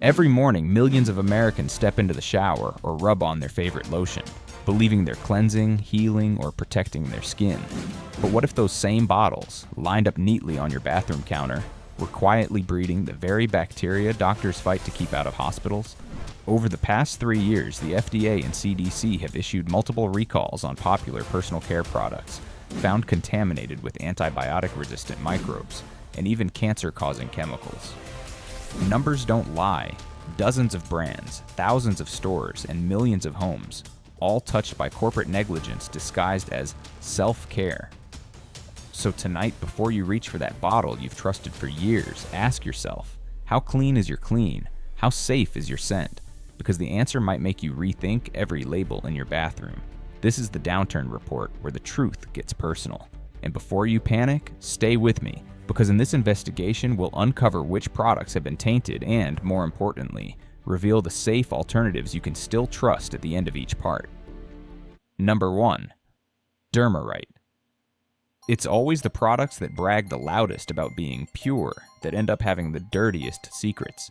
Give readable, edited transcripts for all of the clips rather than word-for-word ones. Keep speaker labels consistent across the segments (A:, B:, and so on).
A: Every morning, millions of Americans step into the shower or rub on their favorite lotion, believing they're cleansing, healing, or protecting their skin. But what if those same bottles, lined up neatly on your bathroom counter, were quietly breeding the very bacteria doctors fight to keep out of hospitals? Over the past 3 years, the FDA and CDC have issued multiple recalls on popular personal care products, found contaminated with antibiotic-resistant microbes, and even cancer-causing chemicals. Numbers don't lie. Dozens of brands, thousands of stores, and millions of homes, all touched by corporate negligence disguised as self-care. So tonight, before you reach for that bottle you've trusted for years, ask yourself, how clean is your clean? How safe is your scent? Because the answer might make you rethink every label in your bathroom. This is the Downturn Report, where the truth gets personal. And before you panic, stay with me, because in this investigation, we'll uncover which products have been tainted and, more importantly, reveal the safe alternatives you can still trust at the end of each part. Number 1. Dermarite. It's always the products that brag the loudest about being pure that end up having the dirtiest secrets.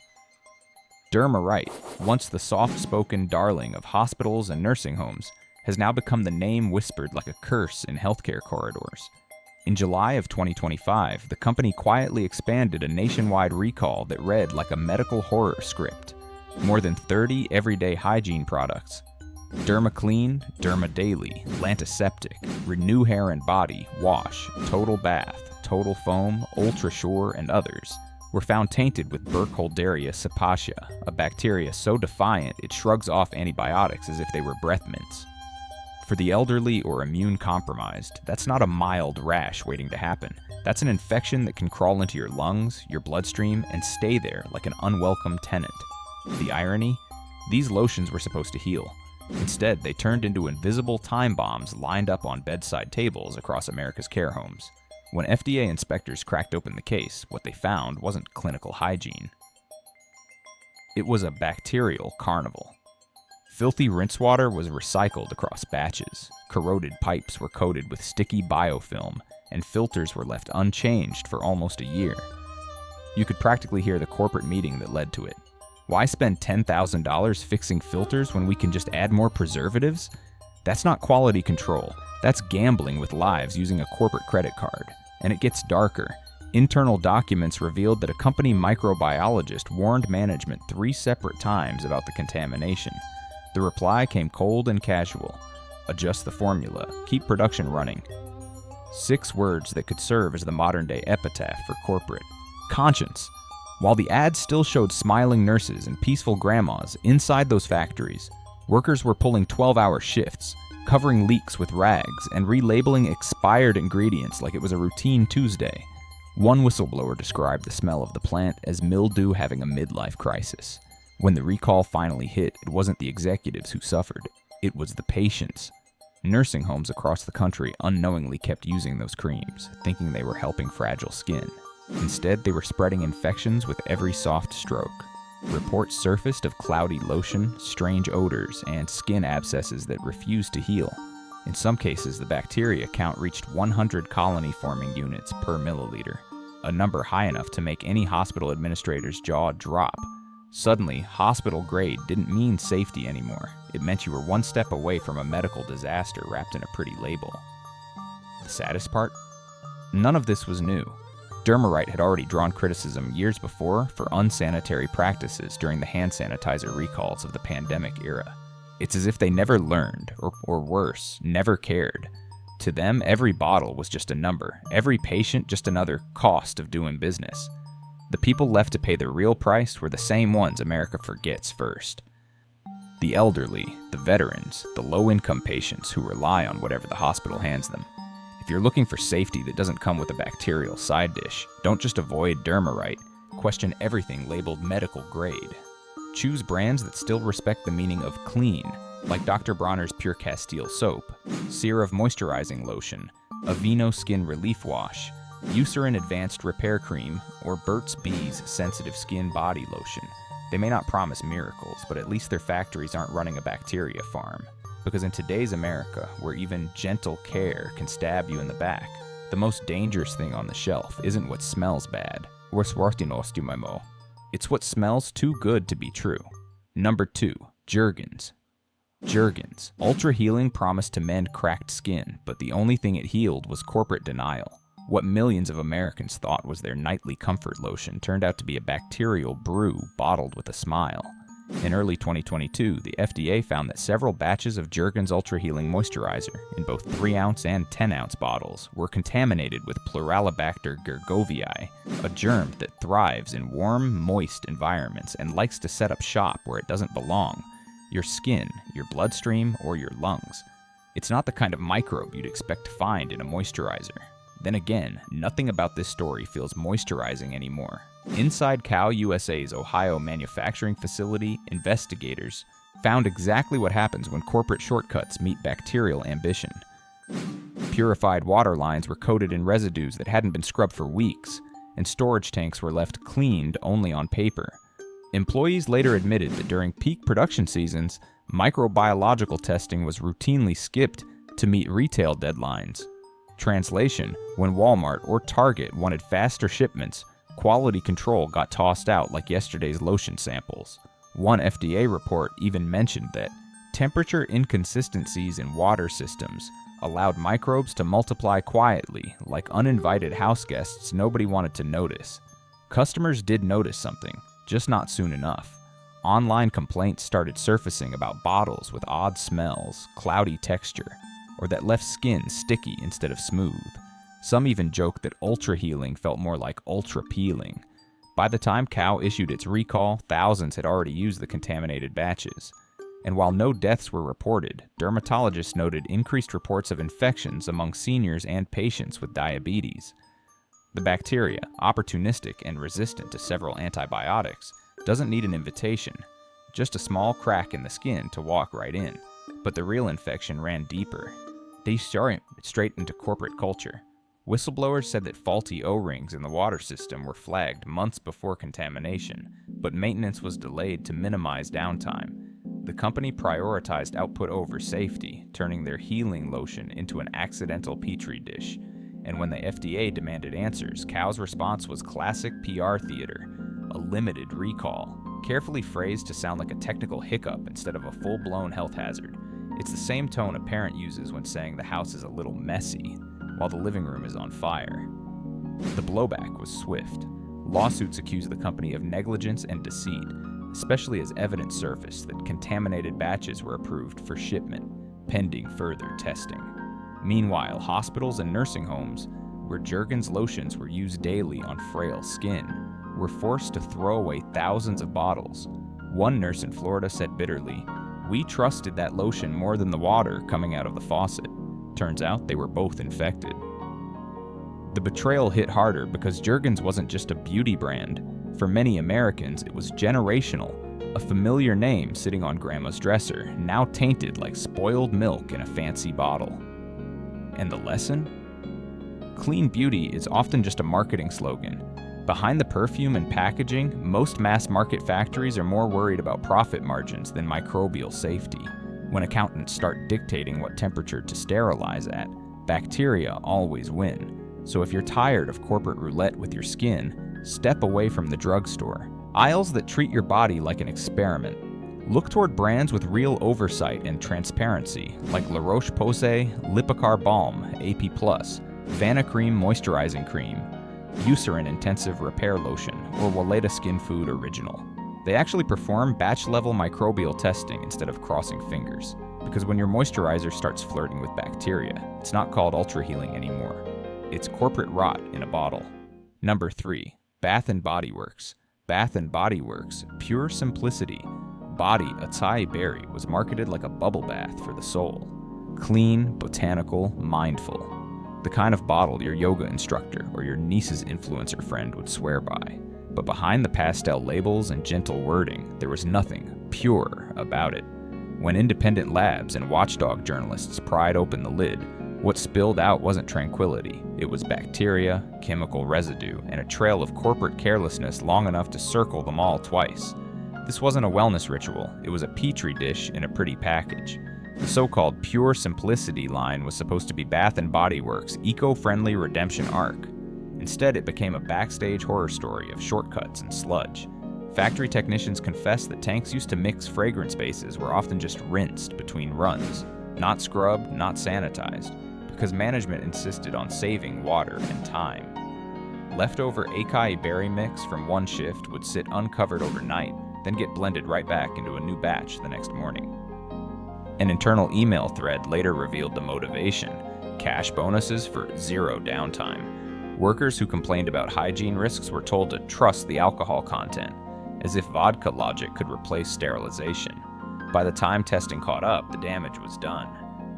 A: Dermarite, once the soft-spoken darling of hospitals and nursing homes, has now become the name whispered like a curse in healthcare corridors. In July of 2025, the company quietly expanded a nationwide recall that read like a medical horror script. More than 30 everyday hygiene products, DermaClean, DermaDaily, Lantiseptic, Renew Hair and Body, Wash, Total Bath, Total Foam, Ultra Sure, and others, were found tainted with Burkholderia cepacia, a bacteria so defiant it shrugs off antibiotics as if they were breath mints. For the elderly or immune-compromised, that's not a mild rash waiting to happen. That's an infection that can crawl into your lungs, your bloodstream, and stay there like an unwelcome tenant. The irony? These lotions were supposed to heal. Instead, they turned into invisible time bombs lined up on bedside tables across America's care homes. When FDA inspectors cracked open the case, what they found wasn't clinical hygiene. It was a bacterial carnival. Filthy rinse water was recycled across batches, corroded pipes were coated with sticky biofilm, and filters were left unchanged for almost a year. You could practically hear the corporate meeting that led to it. Why spend $10,000 fixing filters when we can just add more preservatives? That's not quality control. That's gambling with lives using a corporate credit card. And it gets darker. Internal documents revealed that a company microbiologist warned management 3 separate times about the contamination. The reply came cold and casual. Adjust the formula. Keep production running. 6 words that could serve as the modern-day epitaph for corporate. Conscience. While the ads still showed smiling nurses and peaceful grandmas inside those factories, workers were pulling 12-hour shifts, covering leaks with rags, and relabeling expired ingredients like it was a routine Tuesday. One whistleblower described the smell of the plant as mildew having a midlife crisis. When the recall finally hit, it wasn't the executives who suffered, it was the patients. Nursing homes across the country unknowingly kept using those creams, thinking they were helping fragile skin. Instead, they were spreading infections with every soft stroke. Reports surfaced of cloudy lotion, strange odors, and skin abscesses that refused to heal. In some cases, the bacteria count reached 100 colony-forming units per milliliter, a number high enough to make any hospital administrator's jaw drop. Suddenly, hospital grade didn't mean safety anymore. It meant you were one step away from a medical disaster wrapped in a pretty label. The saddest part? None of this was new. Dermarite had already drawn criticism years before for unsanitary practices during the hand sanitizer recalls of the pandemic era. It's as if they never learned, or worse, never cared. To them, every bottle was just a number, every patient just another cost of doing business. The people left to pay the real price were the same ones America forgets first. The elderly, the veterans, the low-income patients who rely on whatever the hospital hands them. If you're looking for safety that doesn't come with a bacterial side dish, don't just avoid Dermarite. Question everything labeled medical grade. Choose brands that still respect the meaning of clean, like Dr. Bronner's Pure Castile Soap, CeraVe Moisturizing Lotion, Aveeno Skin Relief Wash, Eucerin Advanced Repair Cream, or Burt's Bees Sensitive Skin Body Lotion. They may not promise miracles, but at least their factories aren't running a bacteria farm. Because in today's America, where even gentle care can stab you in the back, the most dangerous thing on the shelf isn't what smells bad. It's what smells too good to be true. Number 2. Jergens. Jergens. Ultra healing promised to mend cracked skin, but the only thing it healed was corporate denial. What millions of Americans thought was their nightly comfort lotion turned out to be a bacterial brew bottled with a smile. In early 2022, the FDA found that several batches of Jergens Ultra Healing Moisturizer, in both 3-ounce and 10-ounce bottles, were contaminated with Pluralibacter gergovii, a germ that thrives in warm, moist environments and likes to set up shop where it doesn't belong: your skin, your bloodstream, or your lungs. It's not the kind of microbe you'd expect to find in a moisturizer. Then again, nothing about this story feels moisturizing anymore. Inside Cow USA's Ohio manufacturing facility, investigators found exactly what happens when corporate shortcuts meet bacterial ambition. Purified water lines were coated in residues that hadn't been scrubbed for weeks, and storage tanks were left cleaned only on paper. Employees later admitted that during peak production seasons, microbiological testing was routinely skipped to meet retail deadlines. Translation: when Walmart or Target wanted faster shipments, quality control got tossed out like yesterday's lotion samples. One FDA report even mentioned that temperature inconsistencies in water systems allowed microbes to multiply quietly, like uninvited house guests nobody wanted to notice. Customers did notice something, just not soon enough. Online complaints started surfacing about bottles with odd smells, cloudy texture, or that left skin sticky instead of smooth. Some even joked that ultra healing felt more like ultra peeling. By the time Cow issued its recall, thousands had already used the contaminated batches. And while no deaths were reported, dermatologists noted increased reports of infections among seniors and patients with diabetes. The bacteria, opportunistic and resistant to several antibiotics, doesn't need an invitation, just a small crack in the skin to walk right in. But the real infection ran deeper. They started straight into corporate culture. Whistleblowers said that faulty O-rings in the water system were flagged months before contamination, but maintenance was delayed to minimize downtime. The company prioritized output over safety, turning their healing lotion into an accidental petri dish. And when the FDA demanded answers, Cow's response was classic PR theater: a limited recall, carefully phrased to sound like a technical hiccup instead of a full-blown health hazard. It's the same tone a parent uses when saying the house is a little messy, while the living room is on fire. The blowback was swift. Lawsuits accused the company of negligence and deceit, especially as evidence surfaced that contaminated batches were approved for shipment, pending further testing. Meanwhile, hospitals and nursing homes, where Jergens lotions were used daily on frail skin, were forced to throw away thousands of bottles. One nurse in Florida said bitterly, "We trusted that lotion more than the water coming out of the faucet." Turns out they were both infected. The betrayal hit harder because Jergens wasn't just a beauty brand. For many Americans, it was generational, a familiar name sitting on grandma's dresser, now tainted like spoiled milk in a fancy bottle. And the lesson? Clean beauty is often just a marketing slogan. Behind the perfume and packaging, most mass-market factories are more worried about profit margins than microbial safety. When accountants start dictating what temperature to sterilize at, bacteria always win. So if you're tired of corporate roulette with your skin, step away from the drugstore. Aisles that treat your body like an experiment. Look toward brands with real oversight and transparency, like La Roche-Posay, Lipicar Balm, AP+, Vanicream Moisturizing Cream, Eucerin Intensive Repair Lotion, or Weleda Skin Food Original. They actually perform batch-level microbial testing instead of crossing fingers, because when your moisturizer starts flirting with bacteria, it's not called ultra healing anymore. It's corporate rot in a bottle. Number 3. Bath & Body Works. Bath & Body Works' Pure Simplicity Body Acai Berry was marketed like a bubble bath for the soul. Clean, botanical, mindful. The kind of bottle your yoga instructor or your niece's influencer friend would swear by. But behind the pastel labels and gentle wording, there was nothing pure about it. When independent labs and watchdog journalists pried open the lid, what spilled out wasn't tranquility. It was bacteria, chemical residue, and a trail of corporate carelessness long enough to circle them all twice. This wasn't a wellness ritual, it was a petri dish in a pretty package. The so-called Pure Simplicity line was supposed to be Bath & Body Works' eco-friendly redemption arc. Instead, it became a backstage horror story of shortcuts and sludge. Factory technicians confessed that tanks used to mix fragrance bases were often just rinsed between runs, not scrubbed, not sanitized, because management insisted on saving water and time. Leftover acai berry mix from one shift would sit uncovered overnight, then get blended right back into a new batch the next morning. An internal email thread later revealed the motivation: cash bonuses for zero downtime. Workers who complained about hygiene risks were told to trust the alcohol content, as if vodka logic could replace sterilization. By the time testing caught up, the damage was done.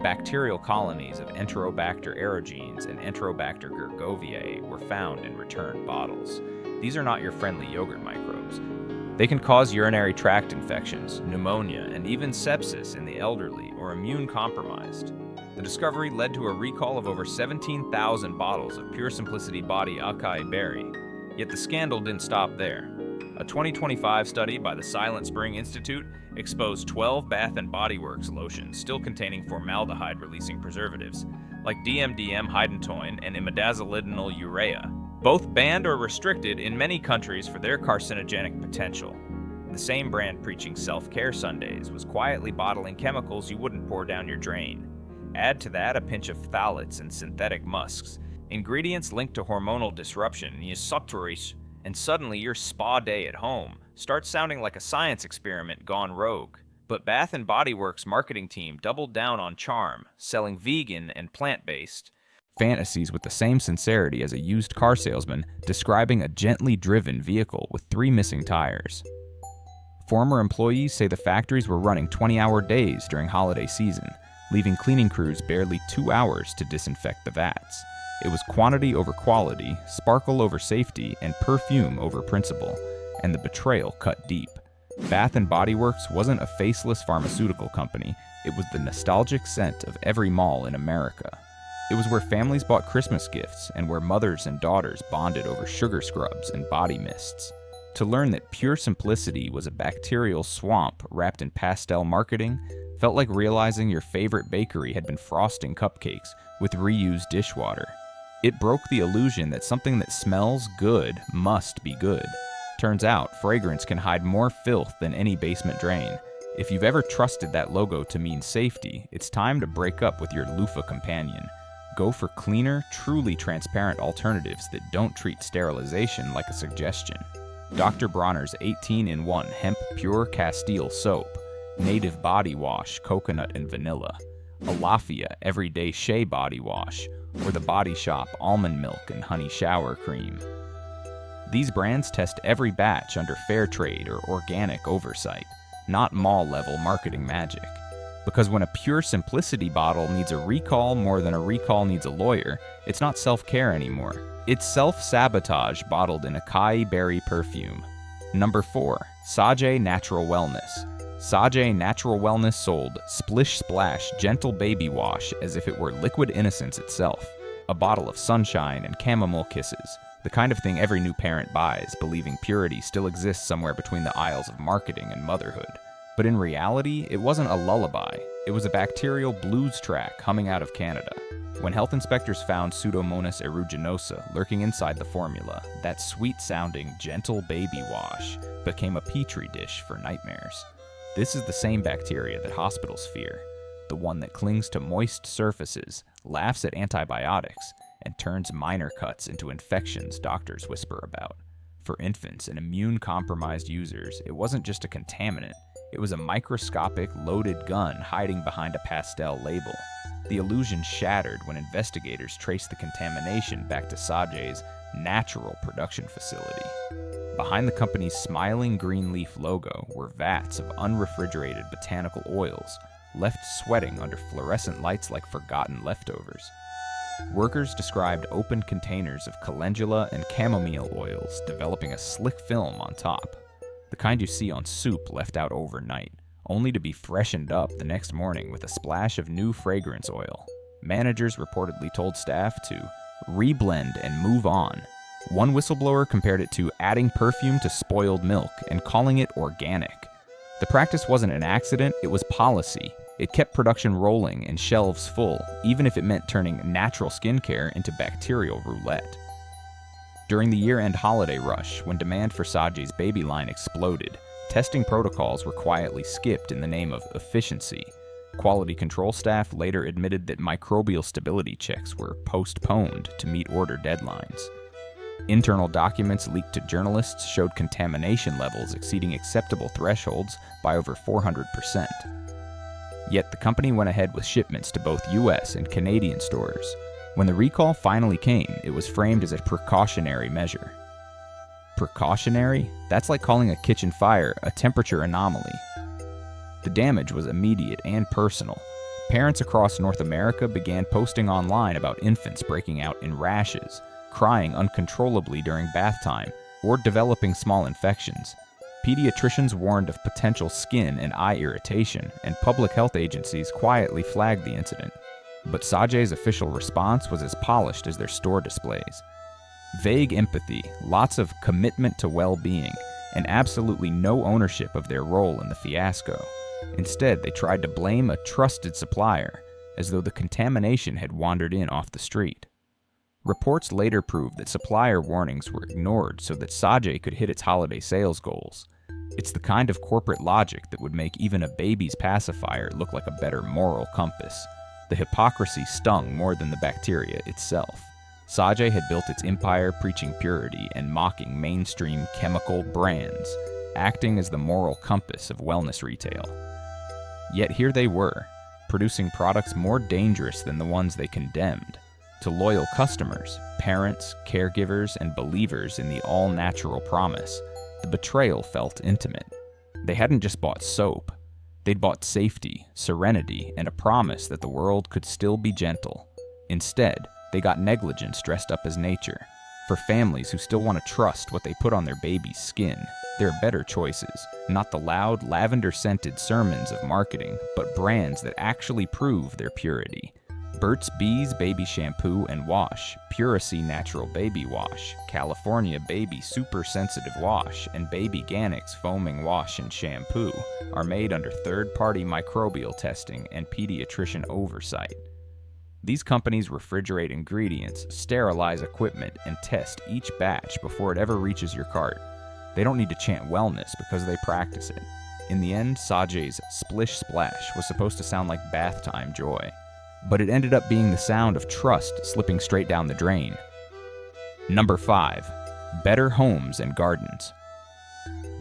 A: Bacterial colonies of Enterobacter aerogenes and Enterobacter gergoviae were found in returned bottles. These are not your friendly yogurt microbes. They can cause urinary tract infections, pneumonia, and even sepsis in the elderly or immune-compromised. The discovery led to a recall of over 17,000 bottles of Pure Simplicity Body Acai Berry. Yet the scandal didn't stop there. A 2025 study by the Silent Spring Institute exposed 12 Bath & Body Works lotions still containing formaldehyde-releasing preservatives, like DMDM hydantoin and imidazolidinyl urea, both banned or restricted in many countries for their carcinogenic potential. The same brand preaching self-care Sundays was quietly bottling chemicals you wouldn't pour down your drain. Add to that a pinch of phthalates and synthetic musks, ingredients linked to hormonal disruption, and suddenly your spa day at home starts sounding like a science experiment gone rogue. But Bath & Body Works' marketing team doubled down on charm, selling vegan and plant-based fantasies with the same sincerity as a used car salesman describing a gently driven vehicle with 3 missing tires. Former employees say the factories were running 20-hour days during holiday season, leaving cleaning crews barely 2 hours to disinfect the vats. It was quantity over quality, sparkle over safety, and perfume over principle, and the betrayal cut deep. Bath & Body Works wasn't a faceless pharmaceutical company, it was the nostalgic scent of every mall in America. It was where families bought Christmas gifts and where mothers and daughters bonded over sugar scrubs and body mists. To learn that Pure Simplicity was a bacterial swamp wrapped in pastel marketing felt like realizing your favorite bakery had been frosting cupcakes with reused dishwater. It broke the illusion that something that smells good must be good. Turns out, fragrance can hide more filth than any basement drain. If you've ever trusted that logo to mean safety, it's time to break up with your loofah companion. Go for cleaner, truly transparent alternatives that don't treat sterilization like a suggestion. Dr. Bronner's 18-in-1 Hemp Pure Castile Soap, Native Body Wash Coconut and Vanilla, Alafia Everyday Shea Body Wash, or the Body Shop Almond Milk and Honey Shower Cream. These brands test every batch under fair trade or organic oversight, not mall-level marketing magic. Because when a Pure Simplicity bottle needs a recall more than a recall needs a lawyer, it's not self-care anymore. It's self-sabotage bottled in acai berry perfume. Number 4. Sage Natural Wellness. Sage Natural Wellness sold Splish Splash Gentle Baby Wash as if it were liquid innocence itself. A bottle of sunshine and chamomile kisses. The kind of thing every new parent buys, believing purity still exists somewhere between the aisles of marketing and motherhood. But in reality, it wasn't a lullaby. It was a bacterial blues track humming out of Canada. When health inspectors found Pseudomonas aeruginosa lurking inside the formula, that sweet-sounding, gentle baby wash became a petri dish for nightmares. This is the same bacteria that hospitals fear, the one that clings to moist surfaces, laughs at antibiotics, and turns minor cuts into infections doctors whisper about. For infants and immune-compromised users, it wasn't just a contaminant. It was a microscopic, loaded gun hiding behind a pastel label. The illusion shattered when investigators traced the contamination back to Sage's natural production facility. Behind the company's smiling green leaf logo were vats of unrefrigerated botanical oils, left sweating under fluorescent lights like forgotten leftovers. Workers described open containers of calendula and chamomile oils developing a slick film on top. The kind you see on soup left out overnight, only to be freshened up the next morning with a splash of new fragrance oil. Managers reportedly told staff to reblend and move on. One whistleblower compared it to adding perfume to spoiled milk and calling it organic. The practice wasn't an accident, it was policy. It kept production rolling and shelves full, even if it meant turning natural skincare into bacterial roulette. During the year-end holiday rush, when demand for Sage's baby line exploded, testing protocols were quietly skipped in the name of efficiency. Quality control staff later admitted that microbial stability checks were postponed to meet order deadlines. Internal documents leaked to journalists showed contamination levels exceeding acceptable thresholds by over 400%. Yet the company went ahead with shipments to both US and Canadian stores. When the recall finally came, it was framed as a precautionary measure. Precautionary? That's like calling a kitchen fire a temperature anomaly. The damage was immediate and personal. Parents across North America began posting online about infants breaking out in rashes, crying uncontrollably during bath time, or developing small infections. Pediatricians warned of potential skin and eye irritation, and public health agencies quietly flagged the incident. But Sage's official response was as polished as their store displays. Vague empathy, lots of commitment to well-being, and absolutely no ownership of their role in the fiasco. Instead, they tried to blame a trusted supplier, as though the contamination had wandered in off the street. Reports later proved that supplier warnings were ignored so that Sage could hit its holiday sales goals. It's the kind of corporate logic that would make even a baby's pacifier look like a better moral compass. The hypocrisy stung more than the bacteria itself. Sage had built its empire preaching purity and mocking mainstream chemical brands, acting as the moral compass of wellness retail. Yet here they were, producing products more dangerous than the ones they condemned. To loyal customers, parents, caregivers, and believers in the all-natural promise, the betrayal felt intimate. They hadn't just bought soap. They'd bought safety, serenity, and a promise that the world could still be gentle. Instead, they got negligence dressed up as nature. For families who still want to trust what they put on their baby's skin, there are better choices, not the loud, lavender-scented sermons of marketing, but brands that actually prove their purity. Burt's Bees Baby Shampoo and Wash, Puracy Natural Baby Wash, California Baby Super Sensitive Wash, and Baby Ganix Foaming Wash and Shampoo are made under third-party microbial testing and pediatrician oversight. These companies refrigerate ingredients, sterilize equipment, and test each batch before it ever reaches your cart. They don't need to chant wellness because they practice it. In the end, Sage's Splish Splash was supposed to sound like bath time joy, but it ended up being the sound of trust slipping straight down the drain. Number 5. Better Homes and Gardens.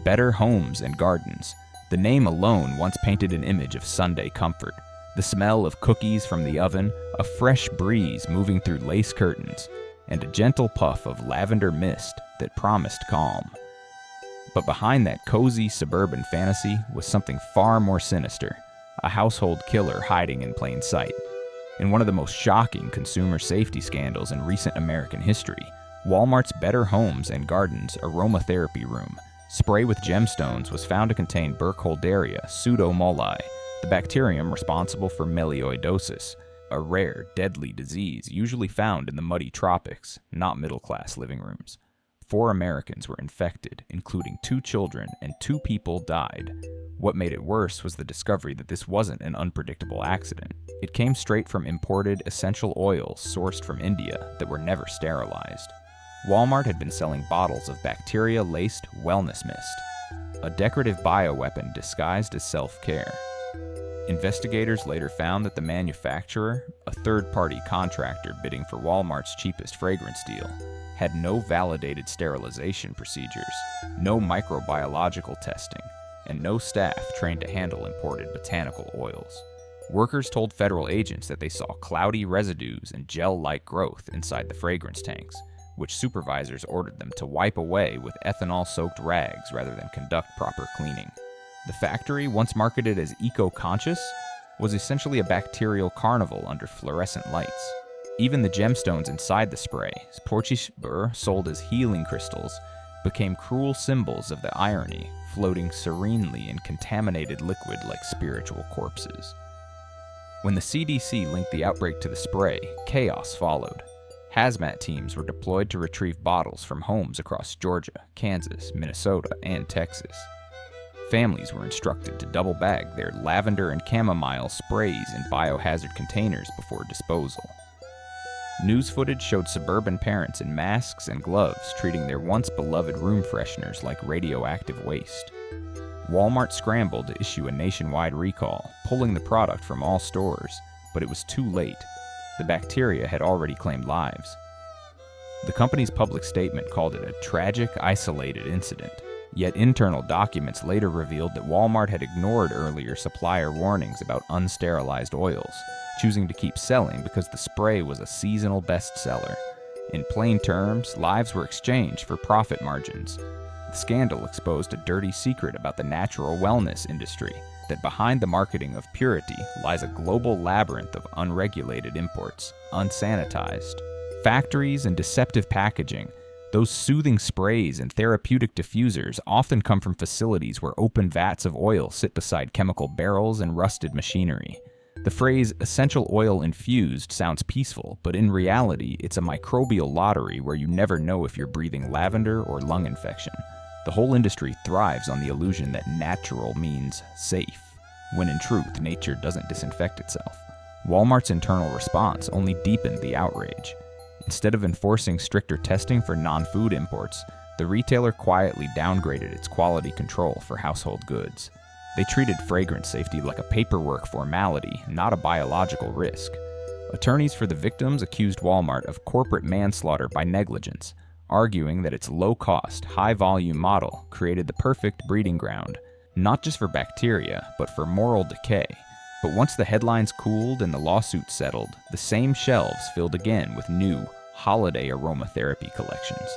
A: Better Homes and Gardens. The name alone once painted an image of Sunday comfort. The smell of cookies from the oven, a fresh breeze moving through lace curtains, and a gentle puff of lavender mist that promised calm. But behind that cozy suburban fantasy was something far more sinister, a household killer hiding in plain sight. In one of the most shocking consumer safety scandals in recent American history, Walmart's Better Homes and Gardens aromatherapy room, spray with gemstones, was found to contain Burkholderia pseudomoli, the bacterium responsible for melioidosis, a rare, deadly disease usually found in the muddy tropics, not middle-class living rooms. 4 Americans were infected, including 2 children, and 2 people died. What made it worse was the discovery that this wasn't an unpredictable accident. It came straight from imported essential oils sourced from India that were never sterilized. Walmart had been selling bottles of bacteria-laced wellness mist, a decorative bioweapon disguised as self-care. Investigators later found that the manufacturer, a third-party contractor bidding for Walmart's cheapest fragrance deal, had no validated sterilization procedures, no microbiological testing, and no staff trained to handle imported botanical oils. Workers told federal agents that they saw cloudy residues and gel-like growth inside the fragrance tanks, which supervisors ordered them to wipe away with ethanol-soaked rags rather than conduct proper cleaning. The factory, once marketed as eco-conscious, was essentially a bacterial carnival under fluorescent lights. Even the gemstones inside the spray, Porchisbur sold as healing crystals, became cruel symbols of the irony, floating serenely in contaminated liquid like spiritual corpses. When the CDC linked the outbreak to the spray, chaos followed. Hazmat teams were deployed to retrieve bottles from homes across Georgia, Kansas, Minnesota, and Texas. Families were instructed to double bag their lavender and chamomile sprays in biohazard containers before disposal. News footage showed suburban parents in masks and gloves treating their once beloved room fresheners like radioactive waste. Walmart scrambled to issue a nationwide recall, pulling the product from all stores, but it was too late. The bacteria had already claimed lives. The company's public statement called it a tragic, isolated incident. Yet internal documents later revealed that Walmart had ignored earlier supplier warnings about unsterilized oils, choosing to keep selling because the spray was a seasonal bestseller. In plain terms, lives were exchanged for profit margins. The scandal exposed a dirty secret about the natural wellness industry, that behind the marketing of purity lies a global labyrinth of unregulated imports, unsanitized. Factories and deceptive packaging. Those soothing sprays and therapeutic diffusers often come from facilities where open vats of oil sit beside chemical barrels and rusted machinery. The phrase essential oil infused sounds peaceful, but in reality, it's a microbial lottery where you never know if you're breathing lavender or lung infection. The whole industry thrives on the illusion that natural means safe, when in truth, nature doesn't disinfect itself. Walmart's internal response only deepened the outrage. Instead of enforcing stricter testing for non-food imports, the retailer quietly downgraded its quality control for household goods. They treated fragrance safety like a paperwork formality, not a biological risk. Attorneys for the victims accused Walmart of corporate manslaughter by negligence, arguing that its low-cost, high-volume model created the perfect breeding ground, not just for bacteria, but for moral decay. But once the headlines cooled and the lawsuit settled, the same shelves filled again with new, holiday aromatherapy collections.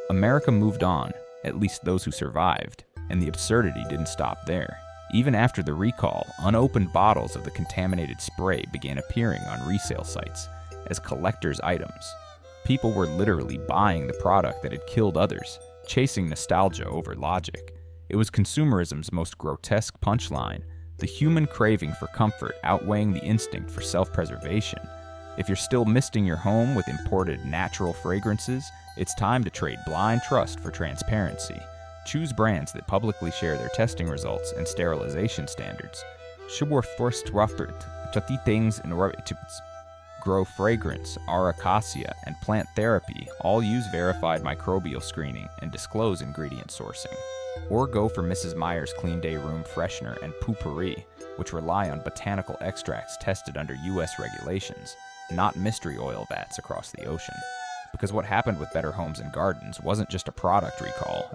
A: America moved on, at least those who survived, and the absurdity didn't stop there. Even after the recall, unopened bottles of the contaminated spray began appearing on resale sites as collector's items. People were literally buying the product that had killed others, chasing nostalgia over logic. It was consumerism's most grotesque punchline, the human craving for comfort outweighing the instinct for self-preservation. If you're still misting your home with imported natural fragrances, it's time to trade blind trust for transparency. Choose brands that publicly share their testing results and sterilization standards. Grow Fragrance, Aracacia, and Plant Therapy all use verified microbial screening and disclose ingredient sourcing. Or go for Mrs. Meyer's Clean Day Room Freshener and Poopery, which rely on botanical extracts tested under U.S. regulations, not mystery oil vats across the ocean. Because what happened with Better Homes and Gardens wasn't just a product recall.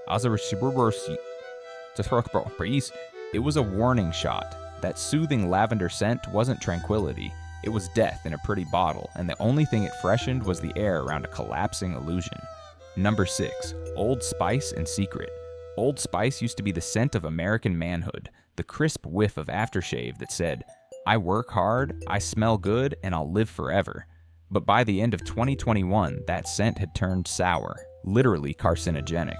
A: It was a warning shot. That soothing lavender scent wasn't tranquility. It was death in a pretty bottle, and the only thing it freshened was the air around a collapsing illusion. Number 6. Old Spice and Secret. Old Spice used to be the scent of American manhood, the crisp whiff of aftershave that said, "I work hard, I smell good, and I'll live forever." But by the end of 2021, that scent had turned sour, literally carcinogenic.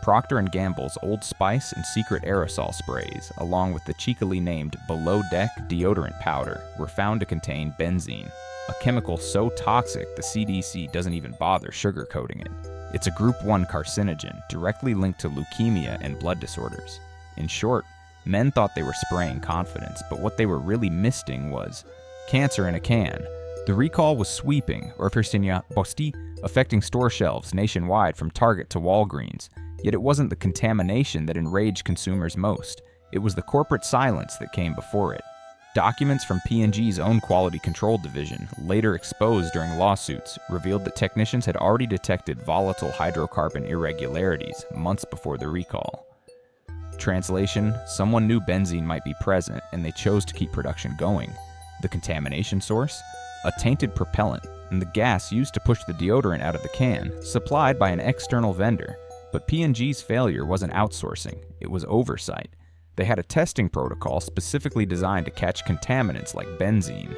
A: Procter & Gamble's Old Spice and Secret aerosol sprays, along with the cheekily named Below Deck deodorant powder, were found to contain benzene, a chemical so toxic the CDC doesn't even bother sugarcoating it. It's a Group 1 carcinogen directly linked to leukemia and blood disorders. In short, men thought they were spraying confidence, but what they were really misting was cancer in a can. The recall was sweeping, affecting store shelves nationwide from Target to Walgreens. Yet it wasn't the contamination that enraged consumers most. It was the corporate silence that came before it. Documents from P&G's own quality control division, later exposed during lawsuits, revealed that technicians had already detected volatile hydrocarbon irregularities months before the recall. Translation: someone knew benzene might be present, and they chose to keep production going. The contamination source? A tainted propellant, and the gas used to push the deodorant out of the can, supplied by an external vendor. But P&G's failure wasn't outsourcing, it was oversight. They had a testing protocol specifically designed to catch contaminants like benzene.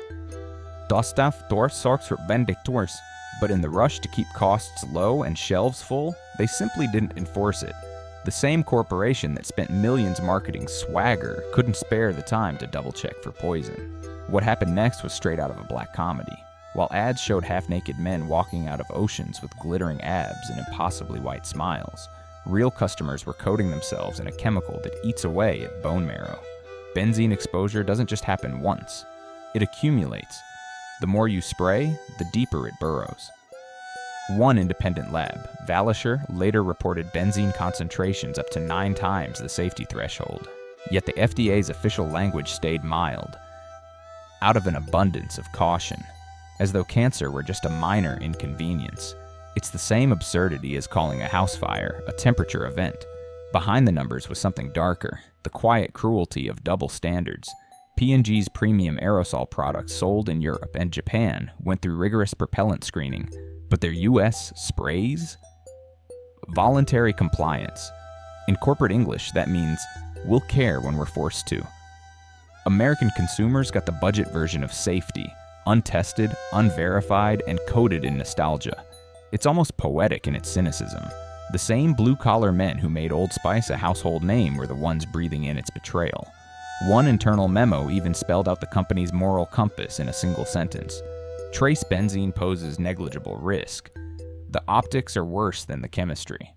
A: But in the rush to keep costs low and shelves full, they simply didn't enforce it. The same corporation that spent millions marketing swagger couldn't spare the time to double-check for poison. What happened next was straight out of a black comedy. While ads showed half-naked men walking out of oceans with glittering abs and impossibly white smiles, real customers were coating themselves in a chemical that eats away at bone marrow. Benzene exposure doesn't just happen once. It accumulates. The more you spray, the deeper it burrows. One independent lab, Valisher, later reported benzene concentrations up to 9 times the safety threshold. Yet the FDA's official language stayed mild, out of an abundance of caution, as though cancer were just a minor inconvenience. It's the same absurdity as calling a house fire a temperature event. Behind the numbers was something darker, the quiet cruelty of double standards. P&G's premium aerosol products sold in Europe and Japan went through rigorous propellant screening, but their US sprays? Voluntary compliance. In corporate English, that means we'll care when we're forced to. American consumers got the budget version of safety, untested, unverified, and coated in nostalgia. It's almost poetic in its cynicism. The same blue-collar men who made Old Spice a household name were the ones breathing in its betrayal. One internal memo even spelled out the company's moral compass in a single sentence. Trace benzene poses negligible risk. The optics are worse than the chemistry.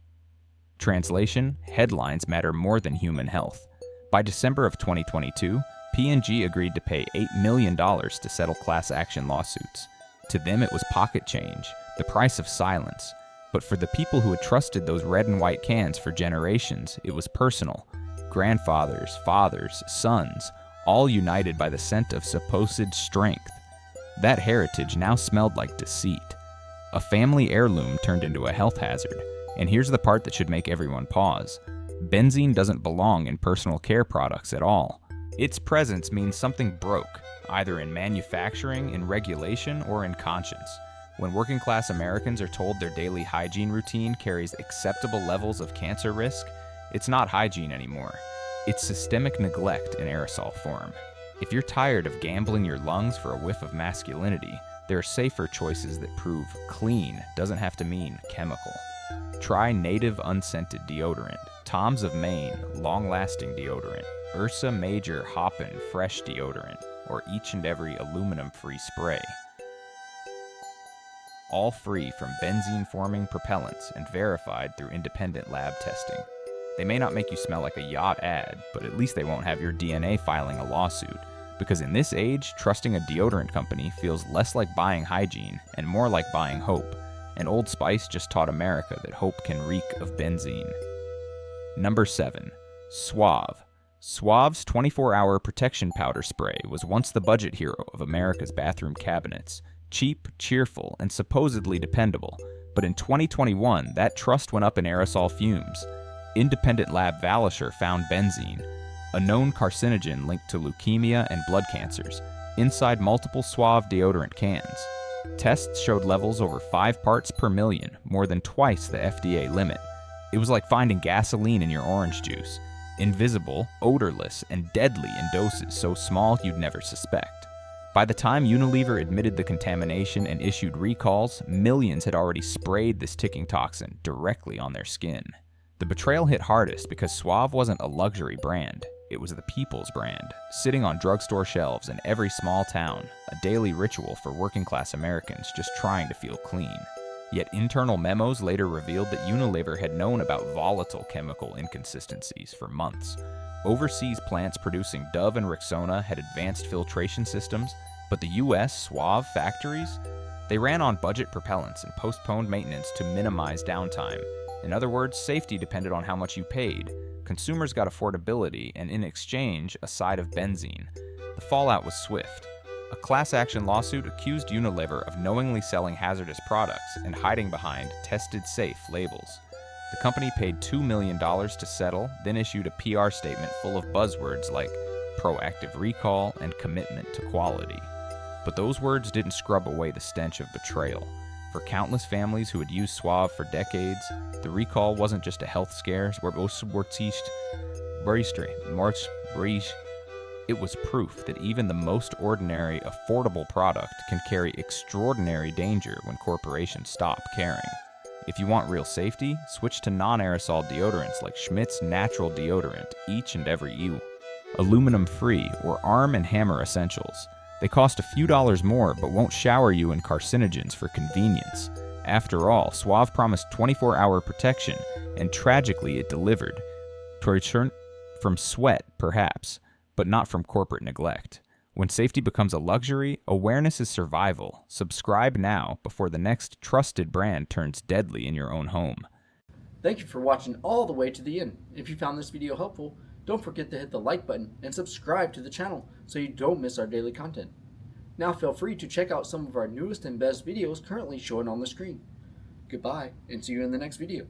A: Translation: headlines matter more than human health. By December of 2022, P&G agreed to pay $8 million to settle class action lawsuits. To them, it was pocket change, the price of silence. But for the people who had trusted those red and white cans for generations, it was personal. Grandfathers, fathers, sons, all united by the scent of supposed strength. That heritage now smelled like deceit. A family heirloom turned into a health hazard. And here's the part that should make everyone pause. Benzene doesn't belong in personal care products at all. Its presence means something broke, either in manufacturing, in regulation, or in conscience. When working-class Americans are told their daily hygiene routine carries acceptable levels of cancer risk, it's not hygiene anymore. It's systemic neglect in aerosol form. If you're tired of gambling your lungs for a whiff of masculinity, there are safer choices that prove clean doesn't have to mean chemical. Try Native Unscented Deodorant, Tom's of Maine Long-Lasting Deodorant, Ursa Major Hoppin' Fresh Deodorant, or each and every aluminum-free spray. All free from benzene-forming propellants and verified through independent lab testing. They may not make you smell like a yacht ad, but at least they won't have your DNA filing a lawsuit. Because in this age, trusting a deodorant company feels less like buying hygiene and more like buying hope. And Old Spice just taught America that hope can reek of benzene. Number 7. Suave. Suave's 24-hour protection powder spray was once the budget hero of America's bathroom cabinets. Cheap, cheerful, and supposedly dependable. But in 2021, that trust went up in aerosol fumes. Independent lab Valisher found benzene, a known carcinogen linked to leukemia and blood cancers, inside multiple Suave deodorant cans. Tests showed levels over 5 parts per million, more than twice the FDA limit. It was like finding gasoline in your orange juice. Invisible, odorless, and deadly in doses so small you'd never suspect. By the time Unilever admitted the contamination and issued recalls, millions had already sprayed this ticking toxin directly on their skin. The betrayal hit hardest because Suave wasn't a luxury brand. It was the people's brand, sitting on drugstore shelves in every small town, a daily ritual for working-class Americans just trying to feel clean. Yet internal memos later revealed that Unilever had known about volatile chemical inconsistencies for months. Overseas plants producing Dove and Rexona had advanced filtration systems, but the US Suave factories? They ran on budget propellants and postponed maintenance to minimize downtime. In other words, safety depended on how much you paid. Consumers got affordability, and in exchange, a side of benzene. The fallout was swift. A class action lawsuit accused Unilever of knowingly selling hazardous products and hiding behind tested safe labels. The company paid $2 million to settle, then issued a PR statement full of buzzwords like proactive recall and commitment to quality. But those words didn't scrub away the stench of betrayal. For countless families who had used Suave for decades, the recall wasn't just a health scare, it was proof that even the most ordinary, affordable product can carry extraordinary danger when corporations stop caring. If you want real safety, switch to non-aerosol deodorants like Schmidt's Natural Deodorant, each and every you. Aluminum-free or Arm & Hammer Essentials. They cost a few dollars more but won't shower you in carcinogens for convenience. After all, Suave promised 24-hour protection, and tragically it delivered. From sweat, perhaps, but not from corporate neglect. When safety becomes a luxury, awareness is survival. Subscribe now before the next trusted brand turns deadly in your own home.
B: Thank you for watching all the way to the end. If you found this video helpful, don't forget to hit the like button and subscribe to the channel so you don't miss our daily content. Now feel free to check out some of our newest and best videos currently showing on the screen. Goodbye, and see you in the next video.